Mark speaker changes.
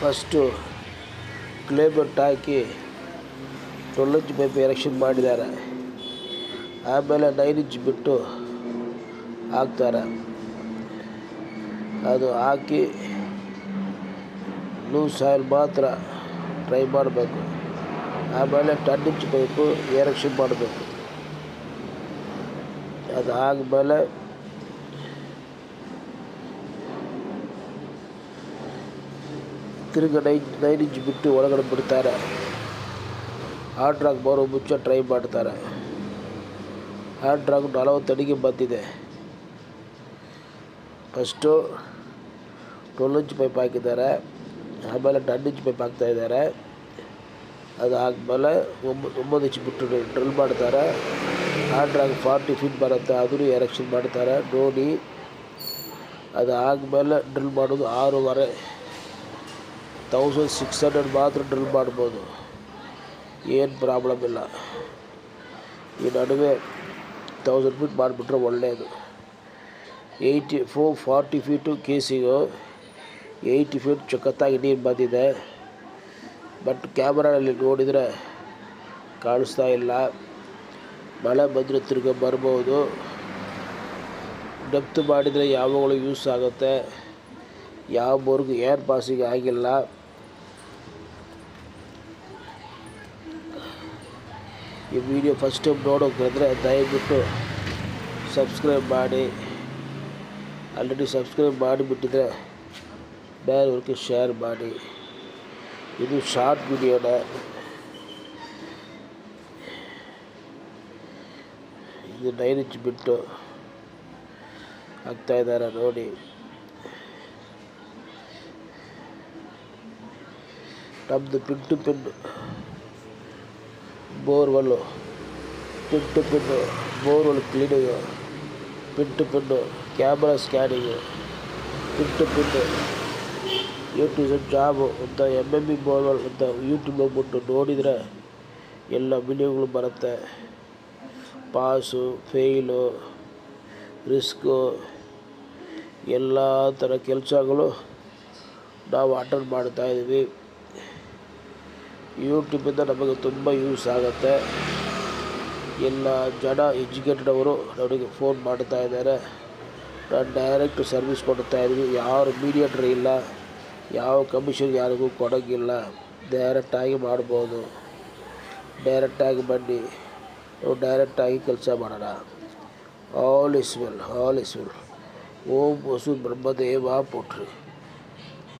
Speaker 1: First ಕ್ಲೇಮೆಂಟ್ ಹಾಕಿ 12 inch pipe erection ಮಾಡಿದ್ದಾರೆ. ಆಮೇಲೆ 9 inch ಬಿಟ್ಟು ಹಾಕ್ತಾರೆ. ಅದು ಹಾಕಿ ಲೂಸ್ ಆಯಿಲ್ ಮಾತ್ರ ಟ್ರೈ ಮಾಡಬೇಕು. ಆಮೇಲೆ 10 ಇಂಚ್ ಪೈಪು ಎರೆಕ್ಷನ್ ಮಾಡಬೇಕು. ಅದು ಆದಮೇಲೆ ತಿರ್ಗಿ 9 ಇಂಚ್ ಬಿಟ್ಟು ಒಳಗಡೆ ಬಿಡ್ತಾರೆ. ಹಾರ್ಡ್ ರಾಕ್ ಬರೋ ಮುಂಚೆ ಟ್ರೈ ಮಾಡ್ತಾರೆ. ಹಾರ್ಡ್ ರಾಕ್ 40 ಅಡಿಗೆ ಬಂದಿದೆ. ಫಸ್ಟು 12 ಇಂಚ್ ಪೈಪ್ ಹಾಕಿದ್ದಾರೆ. ಆಮೇಲೆ 10 ಇಂಚ್ ಪೈಪ್ ಹಾಕ್ತಾಯಿದ್ದಾರೆ. ಅದು ಆದಮೇಲೆ 9 ಇಂಚ್ ಬಿಟ್ಟು ಡ್ರಿಲ್ ಮಾಡ್ತಾರೆ. ಹಾರ್ಡ್ ರಾಕ್ 40 ಫೀಟ್ ಬರುತ್ತೆ, ಅದನ್ನು ಎರೆಕ್ಷನ್ ಮಾಡ್ತಾರೆ ನೋಡಿ. ಅದು ಆದಮೇಲೆ ಡ್ರಿಲ್ ಮಾಡೋದು 6.5 1600 ಮಾತ್ರ ಡ್ರಿಲ್ ಮಾಡ್ಬೋದು, ಏನು ಪ್ರಾಬ್ಲಮ್ ಇಲ್ಲ. ಈ ನಡುವೆ 1000 ಫೀಟ್ ಮಾಡಿಬಿಟ್ರೆ ಒಳ್ಳೆಯದು. 40 ಫೀಟು ಕೇಸಿಗೂ 80 ಫೀಟ್ ಚೊಕ್ಕತ್ತಾಗಿ ನೀರು ಬಂದಿದೆ. ಬಟ್ ಕ್ಯಾಮ್ರಾದಲ್ಲಿ ನೋಡಿದರೆ ಕಾಣಿಸ್ತಾ ಇಲ್ಲ. ಮಳೆ ಬಂದರೆ ತಿರ್ಗಿ ಬರ್ಬೋದು. ಡೆಪ್ತ್ ಮಾಡಿದರೆ ಯಾವಾಗಲೂ ಯೂಸ್ ಆಗುತ್ತೆ. ಯಾವ ಬೋರ್ಗೂ ಏರ್ ಪಾಸಿಗೆ ಆಗಿಲ್ಲ. ಈ ವಿಡಿಯೋ ಫಸ್ಟ್ ಟೈಮ್ ನೋಡೋಕ್ಕಿದ್ರೆ ದಯವಿಟ್ಟು ಸಬ್ಸ್ಕ್ರೈಬ್ ಮಾಡಿ. ಆಲ್ರೆಡಿ ಸಬ್ಸ್ಕ್ರೈಬ್ ಮಾಡಿಬಿಟ್ಟಿದ್ರೆ ಬೇರೆಯವ್ರಿಗೆ ಶೇರ್ ಮಾಡಿ. ಇದು ಶಾರ್ಟ್ ವಿಡಿಯೋನ. ಇದು 9 ಇಂಚ್ ಬಿಟ್ಟು ಹಾಕ್ತಾಯಿದ್ದಾರೆ ನೋಡಿ. ನಮ್ಮದು pin to pin borewell, pin to pin borewell cleaning, pin to pin camera scanning, pin to pin A to Z job ಅಂತ MME ಬೋರ್ವೆಲ್ ಅಂತ ಯೂಟ್ಯೂಬ್ ಹೋಗ್ಬಿಟ್ಟು ನೋಡಿದರೆ ಎಲ್ಲ ವಿಡಿಯೋಗಳು ಬರುತ್ತೆ. ಪಾಸು, ಫೇಲು, ರಿಸ್ಕು ಎಲ್ಲ ಥರ ಕೆಲಸಗಳು ನಾವು ಅಟೆಂಡ್ ಮಾಡ್ತಾಯಿದ್ದೀವಿ. ಯೂಟ್ಯೂಬಿಂದ ನಮಗೆ ತುಂಬ ಯೂಸ್ ಆಗುತ್ತೆ. ಎಲ್ಲ ಜನ ಎಜುಕೇಟೆಡ್ ಅವರು ನನಗೆ ಫೋನ್ ಮಾಡ್ತಾಯಿದ್ದಾರೆ. ನಾನು ಡೈರೆಕ್ಟ್ ಸರ್ವಿಸ್ ಕೊಡ್ತಾಯಿದ್ವಿ. ಯಾರು ಮೀಡಿಯೇಟ್ರ್ ಇಲ್ಲ, ಯಾವ ಕಮಿಷನ್ ಯಾರಿಗೂ ಕೊಡೋಂಗಿಲ್ಲ. ಡೈರೆಕ್ಟಾಗಿ ಮಾಡ್ಬೋದು. ಡೈರೆಕ್ಟಾಗಿ ಬನ್ನಿ, ನಾವು ಡೈರೆಕ್ಟಾಗಿ ಕೆಲಸ ಮಾಡೋಣ. All is well, all is well. ಓಂ ವಸು ಬ್ರಹ್ಮದೇವ ಪುಟ್ರಿ.